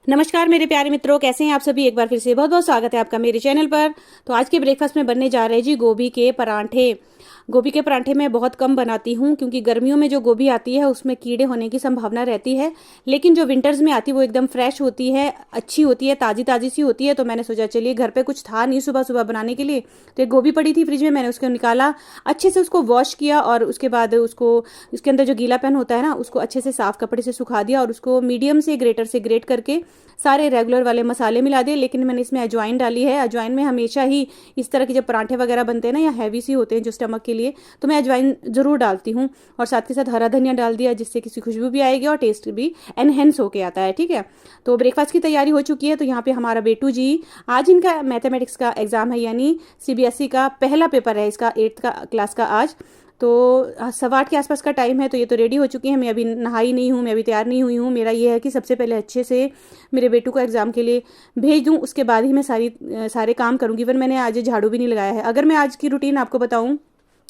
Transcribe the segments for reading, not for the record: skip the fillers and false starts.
नमस्कार मेरे प्यारे मित्रों, कैसे हैं आप सभी। एक बार फिर से बहुत बहुत स्वागत है आपका मेरे चैनल पर। तो आज के ब्रेकफास्ट में बनने जा रहे हैं जी गोभी के परांठे। गोभी के परांठे मैं बहुत कम बनाती हूँ क्योंकि गर्मियों में जो गोभी आती है उसमें कीड़े होने की संभावना रहती है, लेकिन जो विंटर्स में आती है वो एकदम फ्रेश होती है, अच्छी होती है, ताज़ी ताज़ी सी होती है। तो मैंने सोचा चलिए, घर पे कुछ था नहीं सुबह सुबह बनाने के लिए, तो एक गोभी पड़ी थी फ्रिज में, मैंने उसको निकाला, अच्छे से उसको वॉश किया और उसके बाद उसको, उसके अंदर जो गीलापन होता है ना, उसको अच्छे से साफ कपड़े से सुखा दिया और उसको मीडियम से ग्रेटर से ग्रेट करके सारे रेगुलर वाले मसाले मिला दिए। लेकिन मैंने इसमें अजवाइन डाली है। अजवाइन में हमेशा ही इस तरह के जब परांठे वगैरह बनते हैं ना, या हैवी सी होते हैं जो स्टमक के लिए, तो मैं अजवाइन ज़रूर डालती हूँ। और साथ के साथ हरा धनिया डाल दिया, जिससे किसी खुशबू भी आएगी और टेस्ट भी एनहेंस होके आता है। ठीक है, तो ब्रेकफास्ट की तैयारी हो चुकी है। तो यहाँ पे हमारा बेटू जी, आज इनका मैथमेटिक्स का एग्ज़ाम है, यानी सीबीएसई का पहला पेपर है इसका, 8th का क्लास का आज। तो 8:15 के आसपास का टाइम है। तो ये तो रेडी हो चुकी हैं, मैं अभी नहाई नहीं हूँ, मैं अभी तैयार नहीं हुई हूँ। मेरा ये है कि सबसे पहले अच्छे से मेरे बेटू को एग्ज़ाम के लिए भेज दूँ, उसके बाद ही मैं सारे काम करूँगी। इवन मैंने आज झाड़ू भी नहीं लगाया है। अगर मैं आज की रूटीन आपको बताऊँ,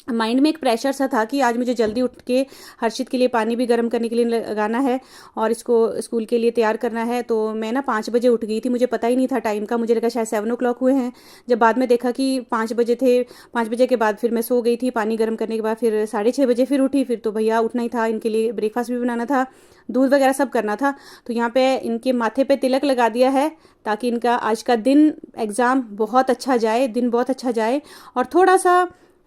माइंड में एक प्रेशर सा था कि आज मुझे जल्दी उठ के हर्षित के लिए पानी भी गर्म करने के लिए लगाना है और इसको स्कूल के लिए तैयार करना है। तो मैं ना 5 बजे उठ गई थी, मुझे पता ही नहीं था टाइम का, मुझे लगा शायद 7 o'clock हुए हैं। जब बाद में देखा कि 5 बजे थे, 5 बजे के बाद फिर मैं सो गई थी। पानी गर्म करने के बाद फिर 6:30 बजे फिर उठी। फिर तो भैया उठना ही था, इनके लिए ब्रेकफास्ट भी बनाना था, दूध वगैरह सब करना था। तो यहाँ पे इनके माथे पे तिलक लगा दिया है ताकि इनका आज का दिन, एग्ज़ाम बहुत अच्छा जाए, दिन बहुत अच्छा जाए। और थोड़ा सा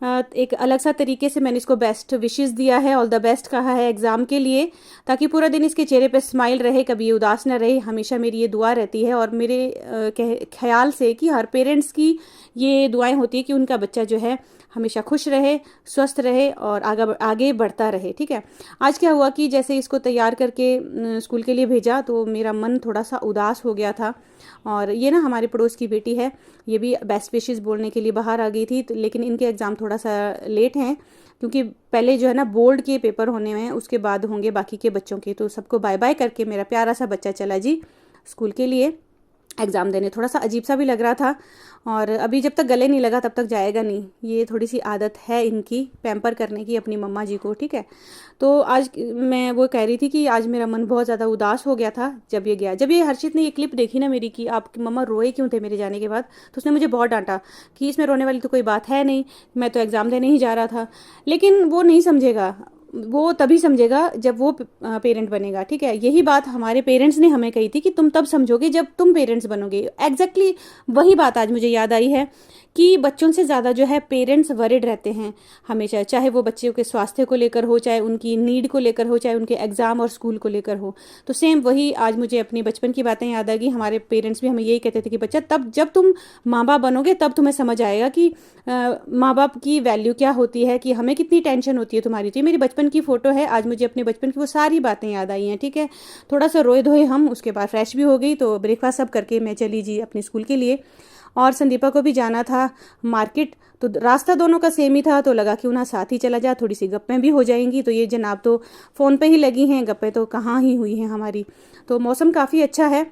एक अलग सा तरीके से मैंने इसको बेस्ट विशेस दिया है, ऑल द बेस्ट कहा है एग्ज़ाम के लिए, ताकि पूरा दिन इसके चेहरे पे स्माइल रहे, कभी ये उदास ना रहे। हमेशा मेरी ये दुआ रहती है और मेरे ख्याल से कि हर पेरेंट्स की ये दुआएं होती है कि उनका बच्चा जो है हमेशा खुश रहे, स्वस्थ रहे और आगे आगे बढ़ता रहे। ठीक है, आज क्या हुआ कि जैसे इसको तैयार करके स्कूल के लिए भेजा तो मेरा मन थोड़ा सा उदास हो गया था। और ये ना हमारे पड़ोस की बेटी है, ये भी बेस्ट विशेस बोलने के लिए बाहर आ गई थी। तो लेकिन इनके एग्ज़ाम थोड़ा सा लेट हैं, क्योंकि पहले जो है ना बोर्ड के पेपर होने में, उसके बाद होंगे बाकी के बच्चों के। तो सबको बाय बाय करके मेरा प्यारा सा बच्चा चला जी स्कूल के लिए एग्ज़ाम देने। थोड़ा सा अजीब सा भी लग रहा था, और अभी जब तक गले नहीं लगा तब तक जाएगा नहीं। ये थोड़ी सी आदत है इनकी पैम्पर करने की अपनी मम्मा जी को। ठीक है, तो आज मैं वो कह रही थी कि आज मेरा मन बहुत ज़्यादा उदास हो गया था जब ये गया। जब ये हर्षित ने ये क्लिप देखी ना मेरी कि आपकी मम्मा रोए क्यों थे मेरे जाने के बाद, तो उसने मुझे बहुत डांटा कि इसमें रोने वाली तो कोई बात है नहीं, मैं तो एग्ज़ाम देने ही जा रहा था। लेकिन वो नहीं समझेगा, वो तभी समझेगा जब वो पेरेंट बनेगा। ठीक है, यही बात हमारे पेरेंट्स ने हमें कही थी कि तुम तब समझोगे जब तुम पेरेंट्स बनोगे। एग्जैक्टली वही बात आज मुझे याद आई है कि बच्चों से ज़्यादा जो है पेरेंट्स वरिड रहते हैं हमेशा, चाहे वो बच्चों के स्वास्थ्य को लेकर हो, चाहे उनकी नीड को लेकर हो, चाहे उनके एग्ज़ाम और स्कूल को लेकर हो। तो सेम वही आज मुझे अपनी बचपन की बातें याद आ गई। हमारे पेरेंट्स भी हमें यही कहते थे कि बच्चा, तब जब तुम माँ बाप बनोगे तब तुम्हें समझ आएगा कि माँ बाप की वैल्यू क्या होती है, कि हमें कितनी टेंशन होती है तुम्हारी। तो ये मेरी बचपन की फ़ोटो है, आज मुझे अपने बचपन की वो सारी बातें याद आई हैं। ठीक है, थोड़ा सा रोए धोए हम, उसके बाद फ्रेश भी हो गई, तो ब्रेकफास्ट सब करके मैं चली जी अपने स्कूल के लिए। और संदीपा को भी जाना था मार्केट, तो रास्ता दोनों का सेम ही था, तो लगा क्यों ना साथ ही चला जा, थोड़ी सी गप्पें भी हो जाएंगी। तो ये जनाब तो फ़ोन पे ही लगी हैं, गप्पें तो कहाँ ही हुई हैं हमारी। तो मौसम काफ़ी अच्छा है,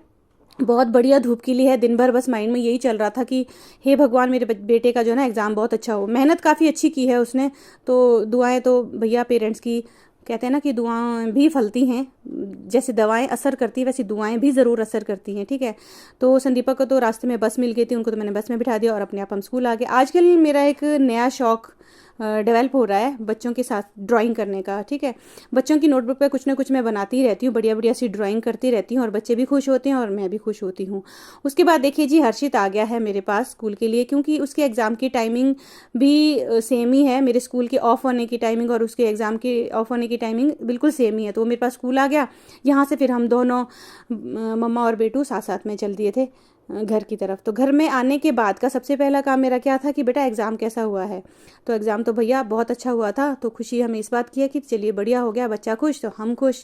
बहुत बढ़िया धूप खिली है। दिन भर बस माइंड में यही चल रहा था कि हे भगवान, मेरे बेटे का जो है ना एग्ज़ाम बहुत अच्छा हो। मेहनत काफ़ी अच्छी की है उसने, तो दुआएं तो भैया पेरेंट्स की, कहते हैं ना कि दुआएं भी फलती हैं, जैसे दवाएं असर करती हैं वैसे दुआएं भी ज़रूर असर करती हैं। ठीक है, तो संदीपा को तो रास्ते में बस मिल गई थी, उनको तो मैंने बस में बिठा दिया और अपने आप हम स्कूल आ गए। आजकल मेरा एक नया शौक डेवलप हो रहा है बच्चों के साथ ड्राइंग करने का। ठीक है, बच्चों की नोटबुक पे कुछ ना कुछ मैं बनाती ही रहती हूँ, बढ़िया बढ़िया सी ड्राइंग करती रहती हूँ और बच्चे भी खुश होते हैं और मैं भी खुश होती हूँ। उसके बाद देखिए जी, हर्षित आ गया है मेरे पास स्कूल के लिए, क्योंकि उसके एग्ज़ाम की टाइमिंग भी सेम ही है। मेरे स्कूल के ऑफ होने की टाइमिंग और उसके एग्ज़ाम के ऑफ होने की टाइमिंग बिल्कुल सेम ही है। तो वो मेरे पास स्कूल आ गया, यहाँ से फिर हम दोनों मम्मा और बेटू साथ साथ में चल दिए थे घर की तरफ। तो घर में आने के बाद का सबसे पहला काम मेरा क्या था कि बेटा एग्ज़ाम कैसा हुआ है। तो एग्ज़ाम तो भैया बहुत अच्छा हुआ था। तो खुशी हमें इस बात की है कि चलिए बढ़िया हो गया, बच्चा खुश तो हम खुश।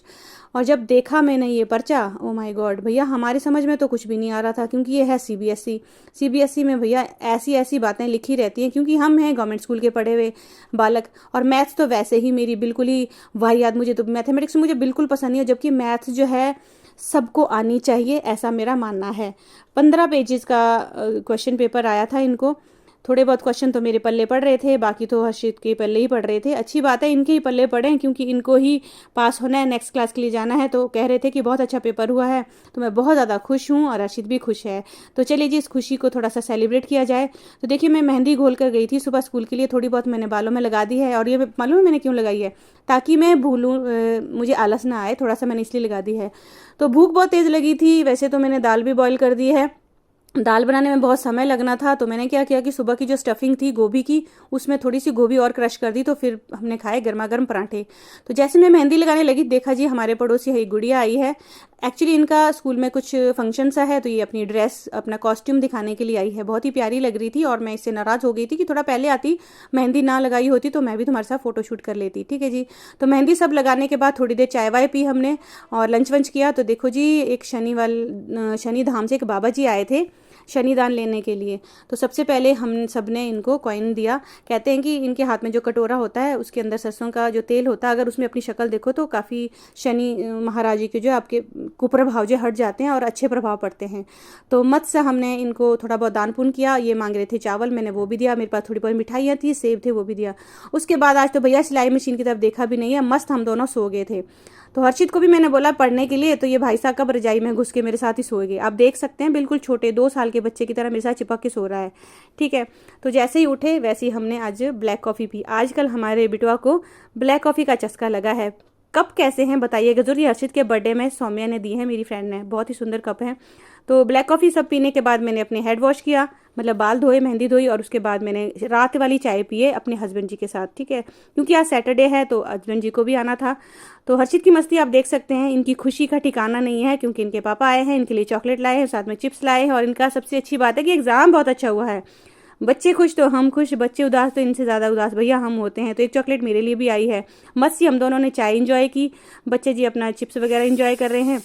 और जब देखा मैंने ये पर्चा, ओ माय गॉड भैया, हमारे समझ में तो कुछ भी नहीं आ रहा था, क्योंकि ये है सीबीएसई। सीबीएसई में भैया ऐसी ऐसी बातें लिखी रहती हैं, क्योंकि हम हैं गवर्नमेंट स्कूल के पढ़े हुए बालक। और मैथ्स तो वैसे ही मेरी बिल्कुल ही वाहियात, मुझे तो मैथमेटिक्स मुझे बिल्कुल पसंद नहीं है, जबकि मैथ्स जो है सबको आनी चाहिए, ऐसा मेरा मानना है। 15 पेजेस का क्वेश्चन पेपर आया था इनको, थोड़े बहुत क्वेश्चन तो मेरे पल्ले पड़ रहे थे, बाकी तो हर्षित के पल्ले ही पड़ रहे थे। अच्छी बात है इनके ही पल्ले पड़े हैं, क्योंकि इनको ही पास होना है, नेक्स्ट क्लास के लिए जाना है। तो कह रहे थे कि बहुत अच्छा पेपर हुआ है, तो मैं बहुत ज़्यादा खुश हूँ और हर्षित भी खुश है। तो चलिए जी, इस खुशी को थोड़ा सा सेलिब्रेट किया जाए। तो देखिए, मैं मेहंदी घोल कर गई थी सुबह स्कूल के लिए, थोड़ी बहुत मैंने बालों में लगा दी है। और ये मालूम है मैंने क्यों लगाई है? ताकि मैं भूलूँ, मुझे आलस ना आए, थोड़ा सा मैंने इसलिए लगा दी है। तो भूख बहुत तेज़ लगी थी। वैसे तो मैंने दाल भी बॉईल कर दी है, दाल बनाने में बहुत समय लगना था, तो मैंने क्या किया कि सुबह की जो स्टफिंग थी गोभी की, उसमें थोड़ी सी गोभी और क्रश कर दी, तो फिर हमने खाए गर्मा गर्म पराठे। तो जैसे मैं मेहंदी लगाने लगी, देखा जी हमारे पड़ोसी है गुड़िया आई है। एक्चुअली इनका स्कूल में कुछ फंक्शन सा है, तो ये अपनी ड्रेस, अपना कॉस्ट्यूम दिखाने के लिए आई है। बहुत ही प्यारी लग रही थी और मैं इससे नाराज़ हो गई थी कि थोड़ा पहले आती, मेहंदी ना लगाई होती तो मैं भी तुम्हारे साथ फोटोशूट कर लेती। ठीक है जी। तो मेहंदी सब लगाने के बाद थोड़ी देर चाय वाय पी हमने और लंच वंच किया। तो देखो जी, एक शनि धाम से एक बाबा जी आए थे शनिदान लेने के लिए। तो सबसे पहले हम सब ने इनको कॉइन दिया। कहते हैं कि इनके हाथ में जो कटोरा होता है उसके अंदर सरसों का जो तेल होता है, अगर उसमें अपनी शक्ल देखो तो काफ़ी शनि महाराज जी के जो आपके कुप्रभाव जो हट जाते हैं और अच्छे प्रभाव पड़ते हैं। तो मत से हमने इनको थोड़ा बहुत दान पुण्य किया। ये मांग रहे थे चावल, मैंने वो भी दिया। मेरे पास थोड़ी बहुत मिठाइयाँ थी, सेब थे, वो भी दिया। उसके बाद आज तो भैया सिलाई मशीन की तरफ देखा भी नहीं है, मस्त हम दोनों सो गए थे। तो हर्षित को भी मैंने बोला पढ़ने के लिए, तो ये भाई साहब कब रजाई में घुस के मेरे साथ ही सोए गए। आप देख सकते हैं बिल्कुल छोटे 2 साल के बच्चे की तरह मेरे साथ चिपक के सो रहा है। ठीक है। तो जैसे ही उठे वैसे ही हमने आज ब्लैक कॉफ़ी पी। आजकल हमारे बिटवा को ब्लैक कॉफ़ी का चस्का लगा है। कप कैसे हैं बताइएगा जरूर। ये हर्षित के बर्थडे में सौम्या ने दी है, मेरी फ्रेंड ने, बहुत ही सुंदर कप है। तो ब्लैक कॉफ़ी सब पीने के बाद मैंने अपने हेड वॉश किया, मतलब बाल धोए, मेहंदी धोई, और उसके बाद मैंने रात वाली चाय पिए अपने हस्बैंड जी के साथ। ठीक है, क्योंकि आज सैटरडे है तो हस्बैंड जी को भी आना था। तो हर्षित की मस्ती आप देख सकते हैं, इनकी खुशी का ठिकाना नहीं है, क्योंकि इनके पापा आए हैं, इनके लिए चॉकलेट लाए हैं, साथ में चिप्स लाए हैं। और इनका सबसे अच्छी बात है कि एग्ज़ाम बहुत अच्छा हुआ है। बच्चे खुश तो हम खुश, बच्चे उदास तो इनसे ज़्यादा उदास भैया हम होते हैं। तो एक चॉकलेट मेरे लिए भी आई है। मस्त सी हम दोनों ने चाय इंजॉय की, बच्चे जी अपना चिप्स वगैरह इंजॉय कर रहे हैं।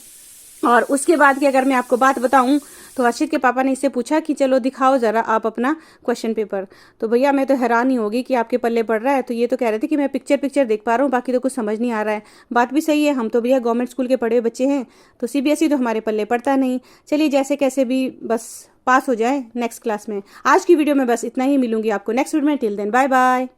और उसके बाद की अगर मैं आपको बात बताऊं, तो हर्षित के पापा ने इससे पूछा कि चलो दिखाओ ज़रा आप अपना क्वेश्चन पेपर। तो भैया मैं तो हैरान ही होगी कि आपके पल्ले पड़ रहा है। तो ये तो कह रहे थे कि मैं पिक्चर देख पा रहा हूँ, बाकी तो कुछ समझ नहीं आ रहा है। बात भी सही है, हम तो भैया गवर्नमेंट स्कूल के पढ़े बच्चे हैं, तो सीबीएसई तो हमारे पल्ले पड़ता नहीं। चलिए जैसे कैसे भी बस पास हो जाए नेक्स्ट क्लास में। आज की वीडियो में बस इतना ही, मिलूंगी आपको नेक्स्ट वीडियो में। Till then bye bye.